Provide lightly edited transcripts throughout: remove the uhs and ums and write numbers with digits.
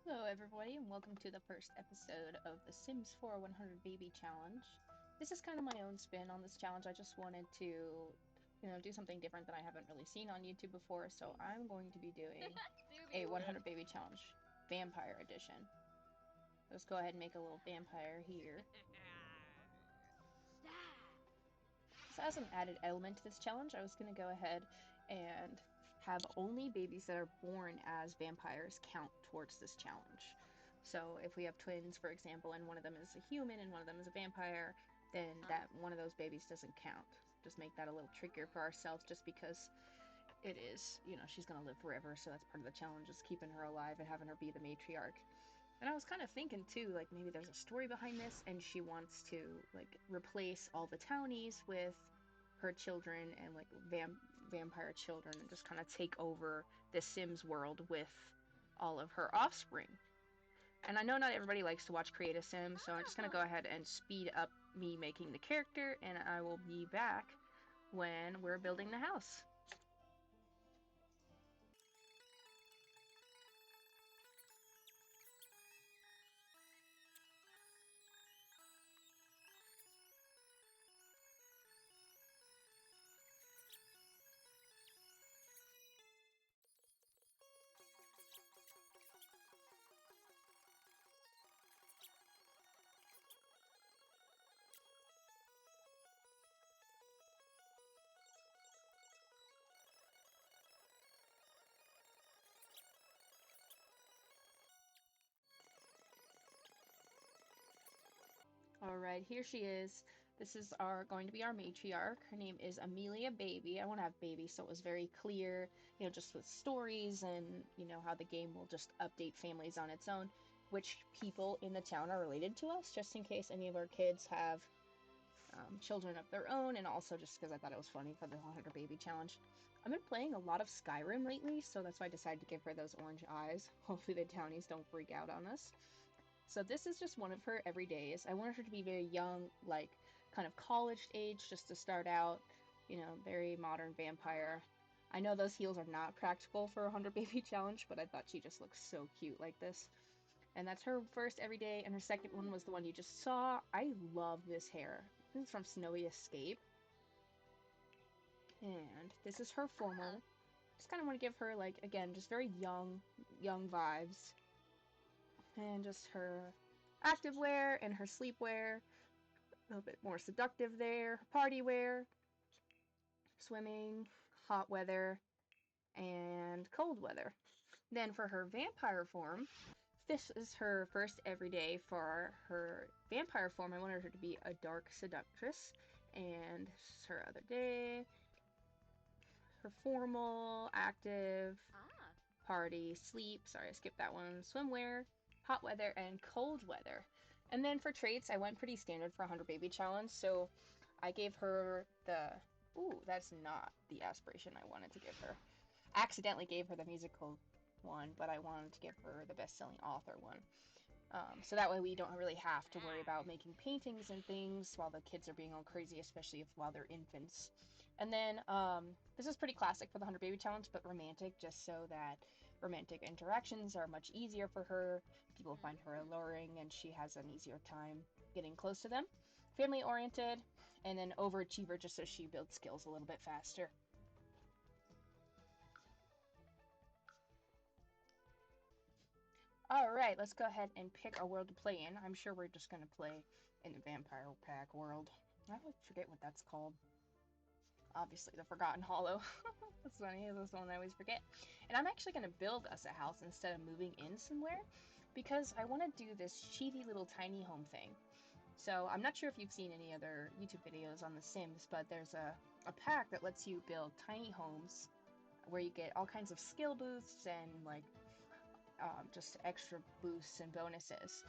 Hello everybody and welcome to the first episode of the Sims4 100 Baby Challenge. This is kind of my own spin on this challenge. I just wanted to, do something different that I haven't really seen on YouTube before, so I'm going to be doing a 100 Baby Challenge Vampire Edition. Let's go ahead and make a little vampire here. So as an added element to this challenge, I was going to go ahead and have only babies that are born as vampires count towards this challenge. So if we have twins, for example, and one of them is a human and one of them is a vampire, then that one of those babies doesn't count. Just make that a little trickier for ourselves just because it is, she's going to live forever, so that's part of the challenge, is keeping her alive and having her be the matriarch. And I was kind of thinking too, like maybe there's a story behind this, and she wants to like replace all the townies with her children and like vampire children, and just kind of take over the Sims world with all of her offspring. And I know not everybody likes to watch Create a Sim, so I'm just gonna go ahead and speed up me making the character, and I will be back when we're building the house. Alright, here she is. This is going to be our matriarch. Her name is Amelia Baby. I want to have Baby, so it was very clear, just with stories and, how the game will just update families on its own, which people in the town are related to us, just in case any of our kids have children of their own, and also just because I thought it was funny for the 100 Baby Challenge. I've been playing a lot of Skyrim lately, so that's why I decided to give her those orange eyes. Hopefully the townies don't freak out on us. So this is just one of her everydays. I wanted her to be very young, like kind of college age, just to start out, very modern vampire. I know those heels are not practical for a 100 Baby Challenge, but I thought she just looks so cute like this. And that's her first everyday, and her second one was the one you just saw. I love this hair. This is from Snowy Escape. And this is her formal. Just kind of want to give her, like, again, just very young vibes. And just her active wear and her sleepwear. A little bit more seductive there. Party wear. Swimming. Hot weather. And cold weather. Then for her vampire form, this is her first everyday. For her vampire form, I wanted her to be a dark seductress. And this is her other day. Her formal, active, party, sleep. Sorry, I skipped that one. Swimwear, hot weather, and cold weather. And then for traits, I went pretty standard for 100 Baby Challenge, so I gave her the... Ooh, that's not the aspiration I wanted to give her. Accidentally gave her the musical one, but I wanted to give her the best-selling author one. So that way we don't really have to worry about making paintings and things while the kids are being all crazy, especially while they're infants. And then this is pretty classic for the 100 Baby Challenge, but romantic, just so that romantic interactions are much easier for her. People find her alluring, and she has an easier time getting close to them. Family oriented, and then overachiever, just so she builds skills a little bit faster. Alright, let's go ahead and pick our world to play in. I'm sure we're just going to play in the Vampire Pack world. I always forget what that's called. Obviously, the Forgotten Hollow. That's funny, that's the one I always forget. And I'm actually going to build us a house instead of moving in somewhere, because I want to do this cheaty little tiny home thing. So I'm not sure if you've seen any other YouTube videos on The Sims, but there's a pack that lets you build tiny homes where you get all kinds of skill boosts and like just extra boosts and bonuses.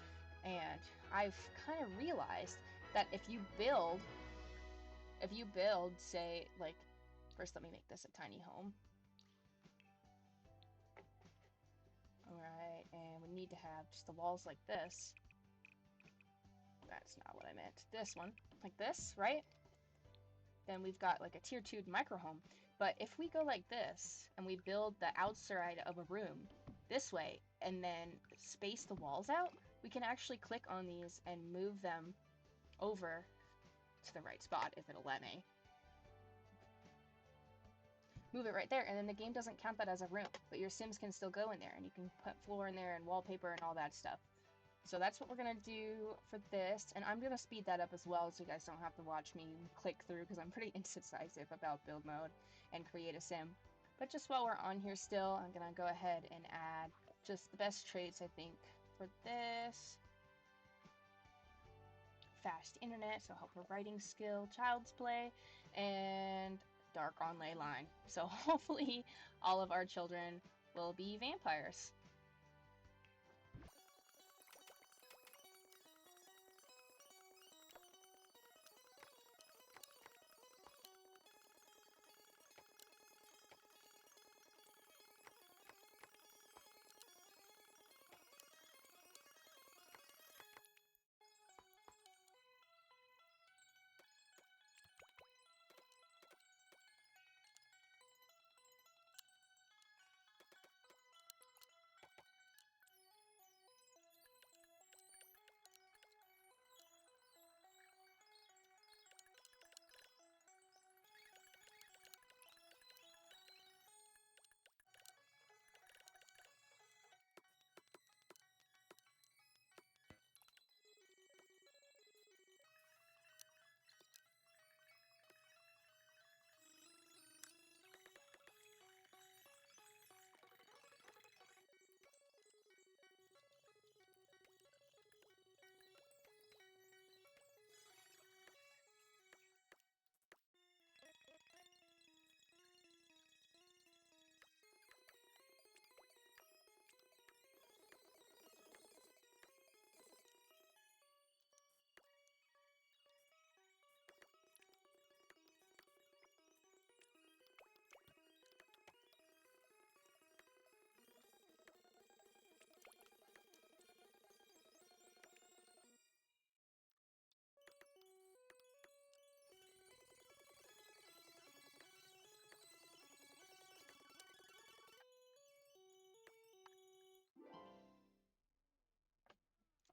And I've kind of realized that if you build, say, like, first let me make this a tiny home. Alright, and we need to have just the walls like this. That's not what I meant. This one, like this, right? Then we've got like a tier 2 micro home. But if we go like this, and we build the outside of a room, this way and then space the walls out, we can actually click on these and move them over to the right spot if it'll let me. Move it right there, and then the game doesn't count that as a room, but your Sims can still go in there, and you can put floor in there and wallpaper and all that stuff. So that's what we're going to do for this, and I'm going to speed that up as well so you guys don't have to watch me click through, because I'm pretty indecisive about build mode and create a sim. But just while we're on here still, I'm going to go ahead and add just the best traits, I think, for this. Fast internet, so help her writing skill, child's play, and dark on ley line. So hopefully all of our children will be vampires.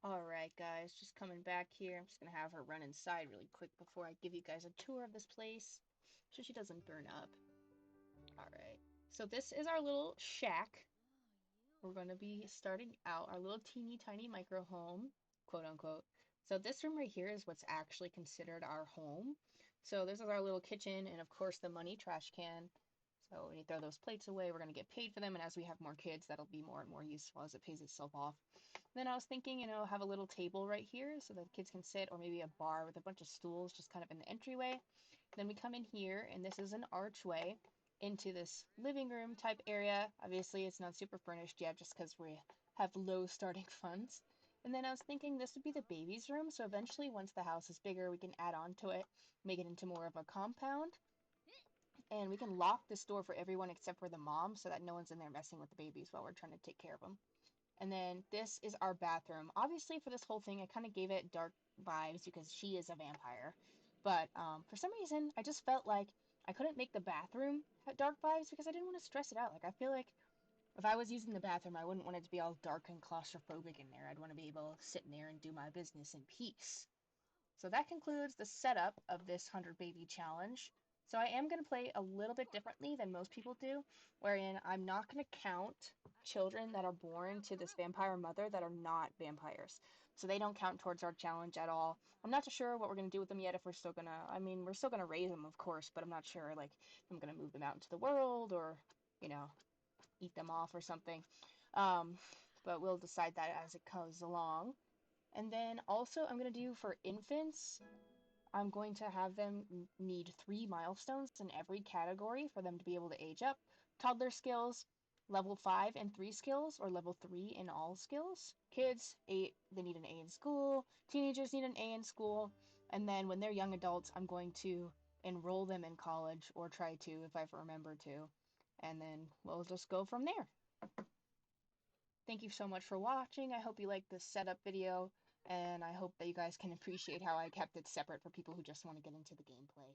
Alright guys, just coming back here. I'm just gonna have her run inside really quick before I give you guys a tour of this place so she doesn't burn up. Alright, so this is our little shack. We're going to be starting out our little teeny tiny micro home, quote unquote. So this room right here is what's actually considered our home. So this is our little kitchen and of course the money trash can. So when you throw those plates away, we're going to get paid for them, and as we have more kids, that'll be more and more useful as it pays itself off. Then I was thinking, have a little table right here so that kids can sit, or maybe a bar with a bunch of stools just kind of in the entryway. Then we come in here, and this is an archway into this living room type area. Obviously, it's not super furnished yet just because we have low starting funds. And then I was thinking this would be the baby's room, so eventually once the house is bigger, we can add on to it, make it into more of a compound. And we can lock this door for everyone except for the mom so that no one's in there messing with the babies while we're trying to take care of them. And then this is our bathroom. Obviously, for this whole thing, I kind of gave it dark vibes because she is a vampire. But for some reason, I just felt like I couldn't make the bathroom have dark vibes because I didn't want to stress it out. Like, I feel like if I was using the bathroom, I wouldn't want it to be all dark and claustrophobic in there. I'd want to be able to sit in there and do my business in peace. So that concludes the setup of this 100 baby challenge. So I am going to play a little bit differently than most people do, wherein I'm not going to count children that are born to this vampire mother that are not vampires. So they don't count towards our challenge at all. I'm not too sure what we're going to do with them yet, if we're still going to, I mean, we're still going to raise them, of course, but I'm not sure, like, if I'm going to move them out into the world or, eat them off or something. Um, but we'll decide that as it goes along. And then also I'm going to do for infants, I'm going to have them need 3 milestones in every category for them to be able to age up. Toddler skills, level 5 and 3 skills, or level 3 in all skills. Kids, 8, they need an A in school. Teenagers need an A in school. And then when they're young adults, I'm going to enroll them in college, or try to if I remember to. And then we'll just go from there. Thank you so much for watching. I hope you liked this setup video, and I hope that you guys can appreciate how I kept it separate for people who just want to get into the gameplay.